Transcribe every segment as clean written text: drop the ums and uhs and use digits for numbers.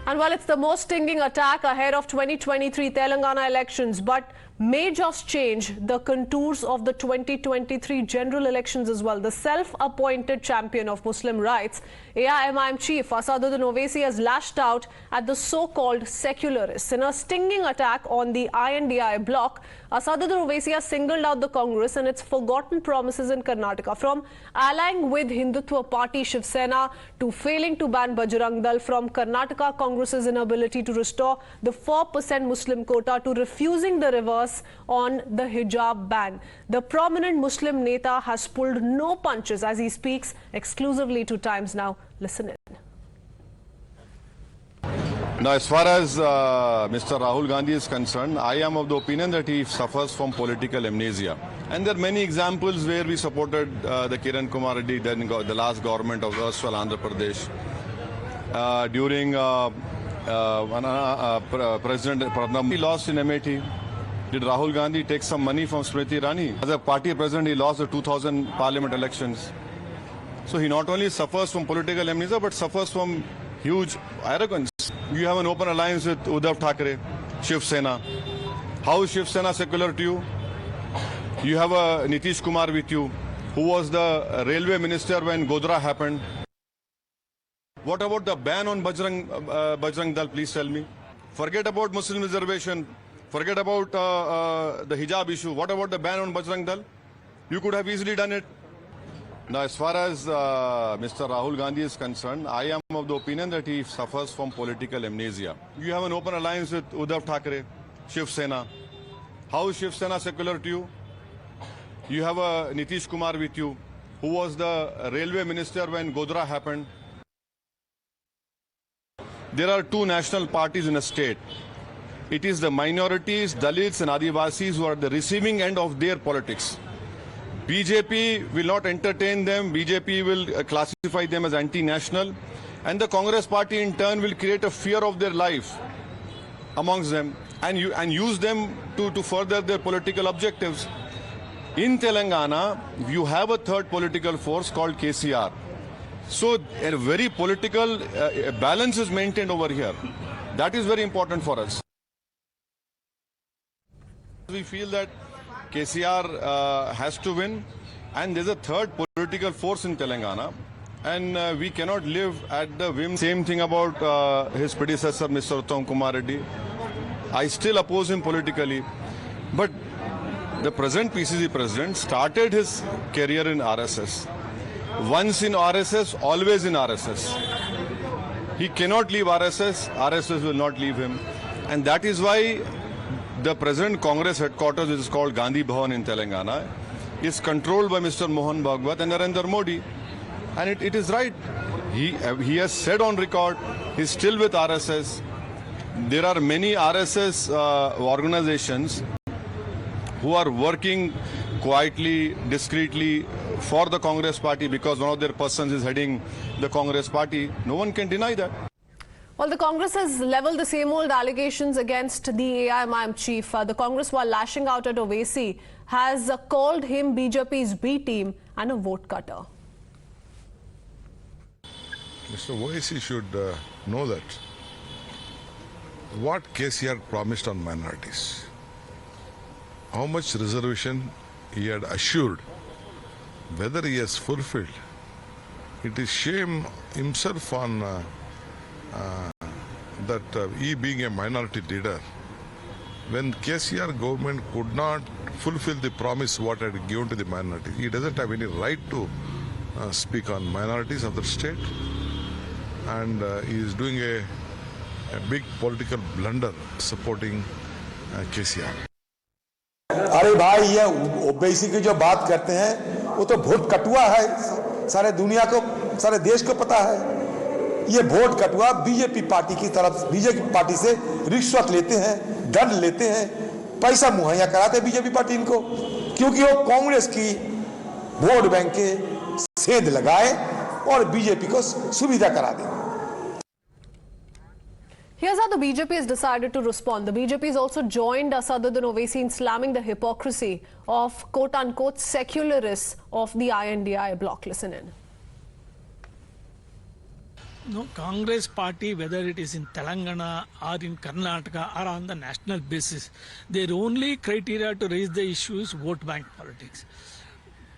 And well, it's the most stinging attack ahead of 2023 Telangana elections, but may just change the contours of the 2023 general elections as well. The self-appointed champion of Muslim rights, AIMIM chief Asaduddin Owaisi, has lashed out at the so-called secularists. In a stinging attack on the I.N.D.I.A bloc, Asaduddin Owaisi has singled out the Congress and its forgotten promises in Karnataka, from allying with Hindutva party Shiv Sena to failing to ban Bajrang Dal, from Karnataka Congress's inability to restore the 4% Muslim quota to refusing the reverse on the hijab ban. The prominent Muslim Neta has pulled no punches as he speaks exclusively to Times Now. Listen in. Now, as far as Mr. Rahul Gandhi is concerned, I am of the opinion that he suffers from political amnesia. And there are many examples where we supported the Shivakumar Reddy, then the last government of erstwhile Andhra Pradesh. During President Pradhan, he lost in Amethi. Did Rahul Gandhi take some money from Smriti Irani? As a party president, he lost the 2000 parliament elections. So he not only suffers from political amnesia, but suffers from huge arrogance. You have an open alliance with Uddhav Thackeray, Shiv Sena. How is Shiv Sena secular to you? You have a Nitish Kumar with you, who was the railway minister when Godhra happened. What about the ban on Bajrang Dal? Please tell me. Forget about Muslim reservation. Forget about the hijab issue. What about the ban on Bajrang Dal? You could have easily done it. Now, as far as Mr. Rahul Gandhi is concerned, I am of the opinion that he suffers from political amnesia. You have an open alliance with Uddhav Thackeray, Shiv Sena. How is Shiv Sena secular to you? You have a Nitish Kumar with you, who was the railway minister when Godhra happened. There are two national parties in a state. It is the minorities, Dalits and Adivasis who are at the receiving end of their politics. BJP will not entertain them. BJP will classify them as anti-national. And the Congress party in turn will create a fear of their life amongst them and use them to further their political objectives. In Telangana, you have a third political force called KCR. So a very political balance is maintained over here. That is very important for us. We feel that KCR has to win, and there's a third political force in Telangana, and we cannot live at the whim. Same thing about his predecessor, Mr. Shivakumar Reddy. I still oppose him politically, but the present PCC president started his career in RSS. Once in RSS, always in RSS. He cannot leave RSS, RSS will not leave him, and that is why the present Congress headquarters, which is called Gandhi Bhavan in Telangana, is controlled by Mr. Mohan Bhagwat and Narendra Modi. And it is right. He has said on record, he's still with RSS. There are many RSS organizations who are working quietly, discreetly for the Congress party because one of their persons is heading the Congress party. No one can deny that. Well, the Congress has leveled the same old allegations against the AIMIM chief. The Congress, while lashing out at Owaisi, has called him BJP's B team and a vote cutter. Mr. Owaisi should know that what KCR promised on minorities, how much reservation he had assured, whether he has fulfilled. It is shame himself on he being a minority leader, when KCR government could not fulfill the promise what had given to the minority. He doesn't have any right to speak on minorities of the state, and he is doing a big political blunder supporting KCR. अरे भाई, ये ओवैसी की जो बात करते हैं वो तो बहुत कटुआ है, सारे दुनिया को, सारे देश को पता है। ये वोट कटुआ बीजेपी पार्टी की तरफ, बीजेपी पार्टी से रिश्वत लेते हैं, दंड लेते हैं, पैसा मुहैया कराते हैं बीजेपी पार्टी इनको, क्योंकि वो कांग्रेस की वोट बैंक के सेंध लगाए और बीजेपी को सुविधा करा दे। Here's how the BJP has decided to respond. The BJP has also joined Asaduddin Owaisi in slamming the hypocrisy of quote-unquote secularists of the I.N.D.I.A bloc. Listen in. No, Congress party, whether it is in Telangana or in Karnataka or on the national basis, their only criteria to raise the issue is vote bank politics.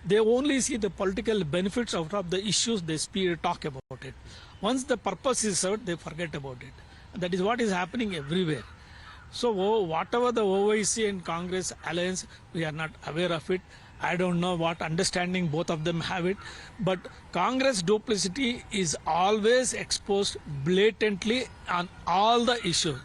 They only see the political benefits out of the issues they talk about it. Once the purpose is served, they forget about it. That is what is happening everywhere. So whatever the Owaisi and Congress alliance, we are not aware of it. I don't know what understanding both of them have it, but Congress duplicity is always exposed blatantly on all the issues.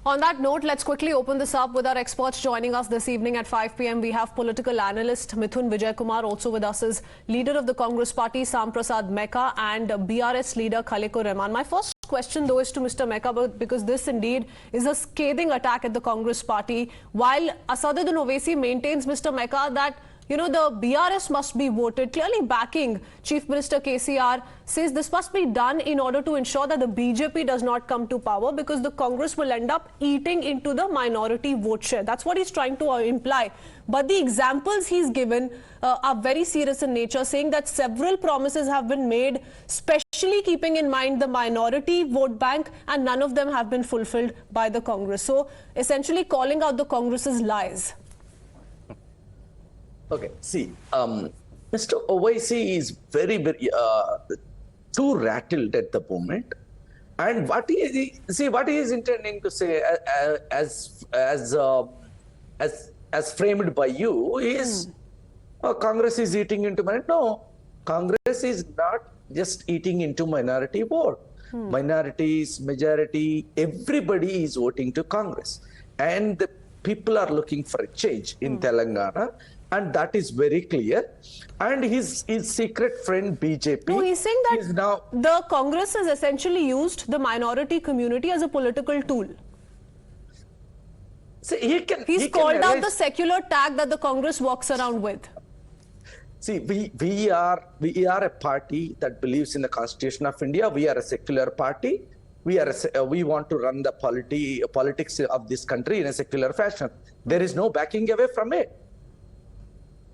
On that note, let's quickly open this up with our experts joining us this evening at 5 p.m. We have political analyst Mithun Vijaykumar. Also with us is leader of the Congress party, Sam Prasad Meka, and BRS leader Khalikur Rahman. My first question, though, is to Mr. Meka, because this indeed is a scathing attack at the Congress party. While Asaduddin Owaisi maintains, Mr. Meka, that the BRS must be voted, clearly backing Chief Minister KCR, says this must be done in order to ensure that the BJP does not come to power, because the Congress will end up eating into the minority vote share. That's what he's trying to imply. But the examples he's given are very serious in nature, saying that several promises have been made, especially keeping in mind the minority vote bank, and none of them have been fulfilled by the Congress. So essentially calling out the Congress's lies. Okay, see, Mr. Owaisi is very, too rattled at the moment, and what he is intending to say, as framed by you, is Congress is eating into minority. No, Congress is not just eating into minority vote. Minorities, majority, everybody is voting to Congress, and the people are looking for a change in Telangana. And that is very clear. And his secret friend BJP. No, he's saying that the Congress has essentially used the minority community as a political tool. See, he's called out the secular tag that the Congress walks around with. See, we are a party that believes in the Constitution of India. We are a secular party. We want to run the politics of this country in a secular fashion. There is no backing away from it.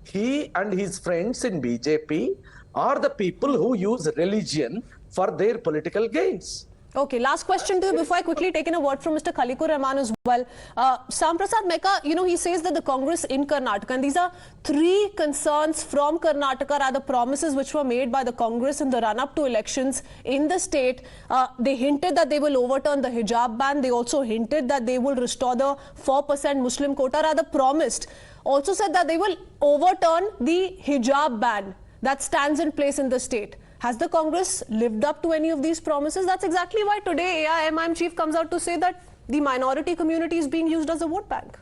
He and his friends in BJP are the people who use religion for their political gains. Okay, last question to you before I quickly take in a word from Mr. Khalikur Rahman as well. Sam Prasad Meka, he says that the Congress in Karnataka, and these are three concerns from Karnataka, are the promises which were made by the Congress in the run-up to elections in the state. They hinted that they will overturn the hijab ban. They also hinted that they will restore the 4% Muslim quota, rather promised. Also said that they will overturn the hijab ban that stands in place in the state. Has the Congress lived up to any of these promises? That's exactly why today AIMIM chief comes out to say that the minority community is being used as a vote bank.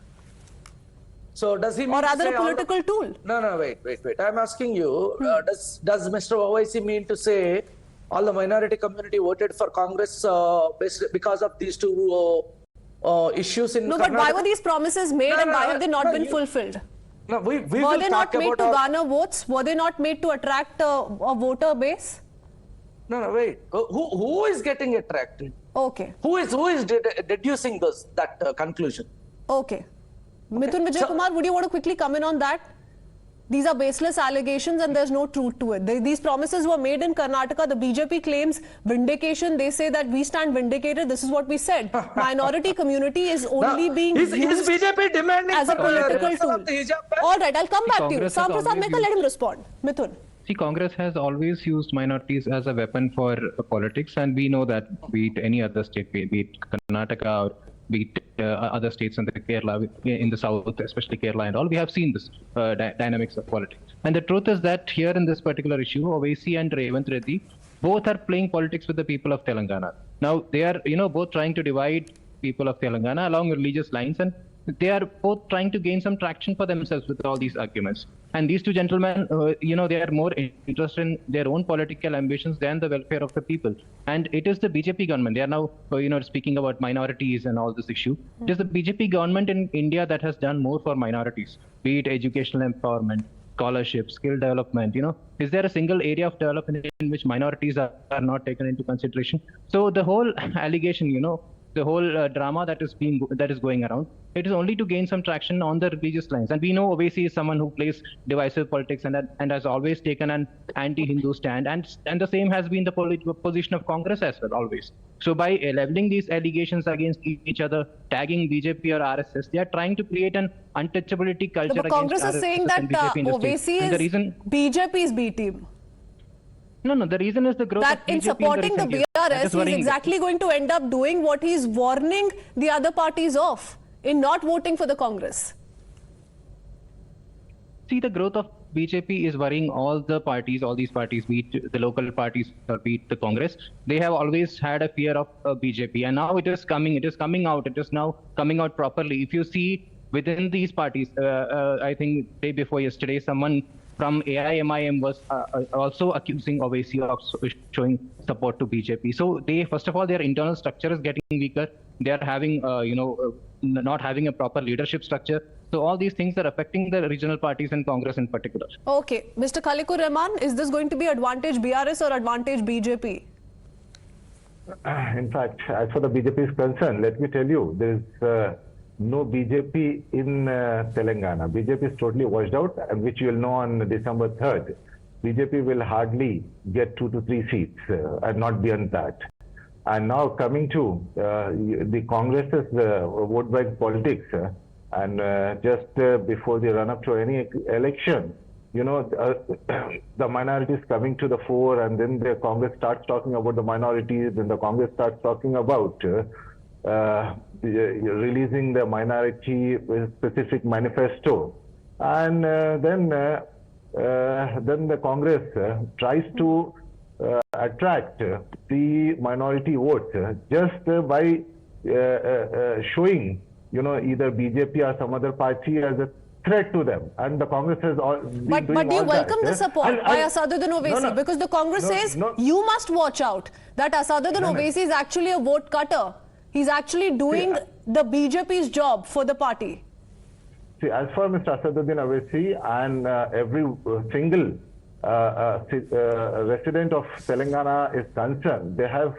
So does he mean or rather a political tool? No, wait. I'm asking you, does Mr. Owaisi mean to say all the minority community voted for Congress because of these two issues in No, Karnataka? But why were these promises made and why have they not been fulfilled? No, we were they not made to garner votes? Were they not made to attract a voter base? No, wait. Who is getting attracted? Okay. Who is deducing that conclusion? Okay. Mithun Vijaykumar, would you want to quickly come in on that? These are baseless allegations and there's no truth to it. These promises were made in Karnataka. The BJP claims vindication. They say that we stand vindicated. This is what we said. Minority community is only being used is BJP demanding as a political tool. All right, I'll come back to you. Sam Prasad Meka, let him respond. Mithun. See, Congress has always used minorities as a weapon for politics, and we know that, be it any other state, be it Karnataka or be it other states in the Kerala, in the south, especially Kerala and all, we have seen this dynamics of politics. And the truth is that here in this particular issue, Owaisi and Reddy both are playing politics with the people of Telangana. Now, they are, both trying to divide people of Telangana along religious lines, and they are both trying to gain some traction for themselves with all these arguments. And these two gentlemen, they are more interested in their own political ambitions than the welfare of the people. And it is the BJP government. They are now, speaking about minorities and all this issue. It is the BJP government in India that has done more for minorities, be it educational empowerment, scholarship, skill development. Is there a single area of development in which minorities are not taken into consideration? So the whole allegation, the whole drama that is going around, it is only to gain some traction on the religious lines. And we know Owaisi is someone who plays divisive politics and has always taken an anti-Hindu stand, and the same has been the position of Congress as well, always. So by leveling these allegations against each other, tagging BJP or RSS, they are trying to create an untouchability culture No, but Congress is saying that Owaisi is BJP's B team. No, the reason is the growth that of BJP in supporting the BRS, he's exactly going to end up doing what he's warning the other parties of in not voting for the Congress. See, the growth of BJP is worrying all these parties, be it the local parties or be it the Congress. They have always had a fear of BJP, and now it is coming out. It is now coming out properly. If you see within these parties, I think day before yesterday, someone from AIMIM was also accusing Owaisi of showing support to BJP. So first of all, their internal structure is getting weaker. They are having, not having a proper leadership structure. So all these things are affecting the regional parties and Congress in particular. Okay, Mr. Khalikur Rahman, is this going to be advantage BRS or advantage BJP? In fact, as for the BJP is concerned, let me tell you, there is no BJP in Telangana. BJP is totally washed out, and which you will know on December 3rd. BJP will hardly get 2 to 3 seats and not beyond that. And now coming to the Congress's vote bank politics, and just before the run up to any election, the minorities coming to the fore, and then the Congress starts talking about the minorities, and the Congress starts talking about releasing the minority specific manifesto, and then the Congress tries to attract the minority votes just by showing either BJP or some other party as a threat to them, and the Congress has But do you welcome the support by Asaduddin Owaisi? Because the Congress says you must watch out that Asaduddin Owaisi is actually a vote cutter. He's actually doing the BJP's job for the party. See, as for Mr. Asaduddin Owaisi and every single resident of Telangana is concerned, they have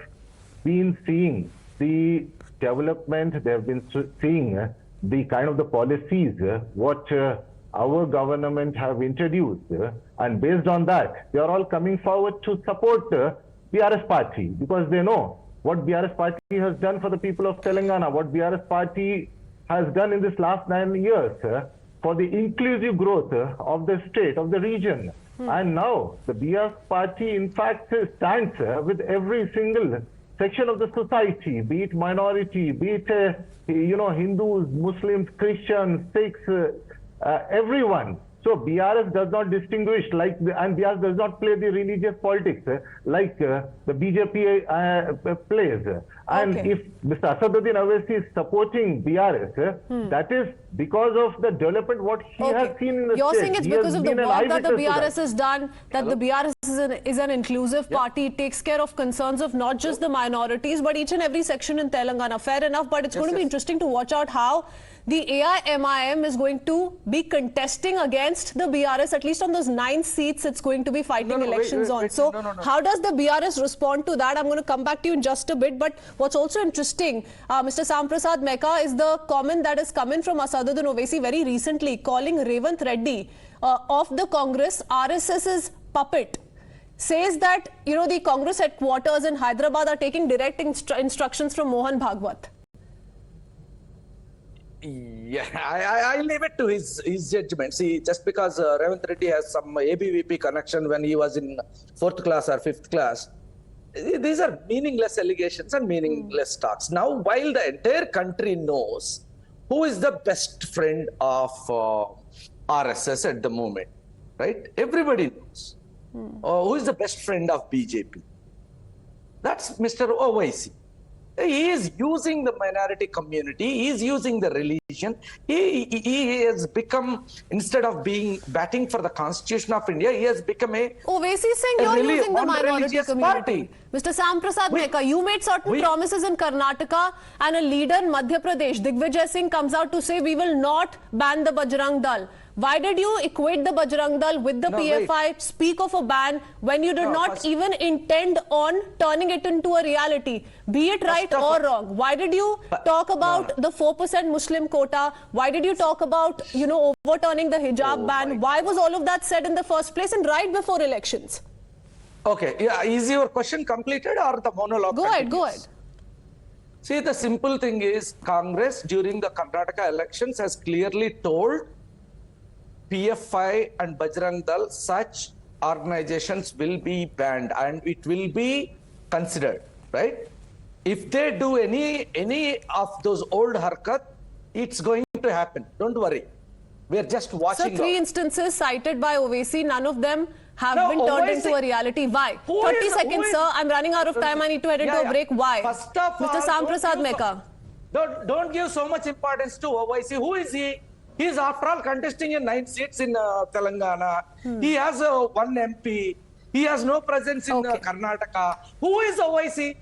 been seeing the development, they have been seeing the kind of the policies what our government have introduced, and based on that, they are all coming forward to support BRS party, because they know what BRS party has done for the people of Telangana, what BRS party has done in this last 9 years for the inclusive growth of the state, of the region. And now the BRS party in fact stands with every single section of the society, be it minority, be it Hindus, Muslims, Christians, Sikhs, everyone. So BRS does not distinguish and BRS does not play the religious politics like the BJP plays. And if Mr. Asaduddin Owaisi is supporting BRS, that is because of the development what he has seen in the You're state. saying it's because of the work that the BRS has done, that the BRS is an inclusive party. It takes care of concerns of not just the minorities, but each and every section in Telangana. Fair enough, but it's going to be interesting to watch out how the AIMIM is going to be contesting against the BRS, at least on those 9 seats it's going to be fighting elections on. So how does the BRS respond to that? I'm going to come back to you in just a bit. But what's also interesting, Mr. Sam Prasad Meka, is the comment that has come in from Asaduddin Owaisi very recently, calling Revant Reddy of the Congress RSS's puppet. Says that, the Congress headquarters in Hyderabad are taking direct instructions from Mohan Bhagwat. Yeah, I leave it to his judgment. See, just because Revant Reddy has some ABVP connection when he was in 4th class or 5th class, these are meaningless allegations and meaningless talks. Now, while the entire country knows who is the best friend of RSS at the moment, right? Everybody knows who is the best friend of BJP. That's Mr. Owaisi. He is using the minority community. He is using the religion. He has become, instead of batting for the Constitution of India, he has become Owaisi is saying you're using the minority community. Party. Mr. Sam Prasad Meka, you made certain promises in Karnataka, and a leader in Madhya Pradesh, Digvijay Singh, comes out to say we will not ban the Bajrang Dal. Why did you equate the Bajrang Dal with the PFI, speak of a ban when you did not even intend on turning it into a reality? Be it right or wrong. Why did you talk about the 4% Muslim quota? Why did you talk about, overturning the hijab ban? Why was all of that said in the first place and right before elections? Okay, is your question completed or the monologue? Go ahead. See, the simple thing is Congress during the Karnataka elections has clearly told PFI and Bajrang Dal such organizations will be banned and it will be considered, right? If they do any of those old harkat, it's going to happen. Don't worry. We are just watching. So 3 instances cited by Owaisi, none of them have been turned into a reality. Why? 30 seconds, sir. I'm running out of time. I need to head into a break. Why? First of all, Mr. Sam Prasad Meka. Don't give so much importance to Owaisi. Who is he? He is after all contesting in 9 seats in Telangana. He has 1 MP. He has no presence in Karnataka. Who is Owaisi?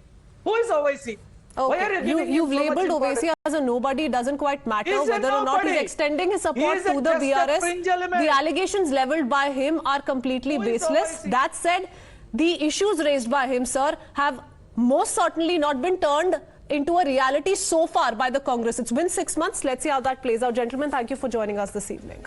Who is Owaisi? Okay. You've labelled Owaisi as a nobody. It doesn't quite matter whether or not he's extending his support to the BRS. The allegations levelled by him are completely baseless. That said, the issues raised by him, sir, have most certainly not been turned into a reality so far by the Congress. It's been 6 months. Let's see how that plays out. Gentlemen, thank you for joining us this evening.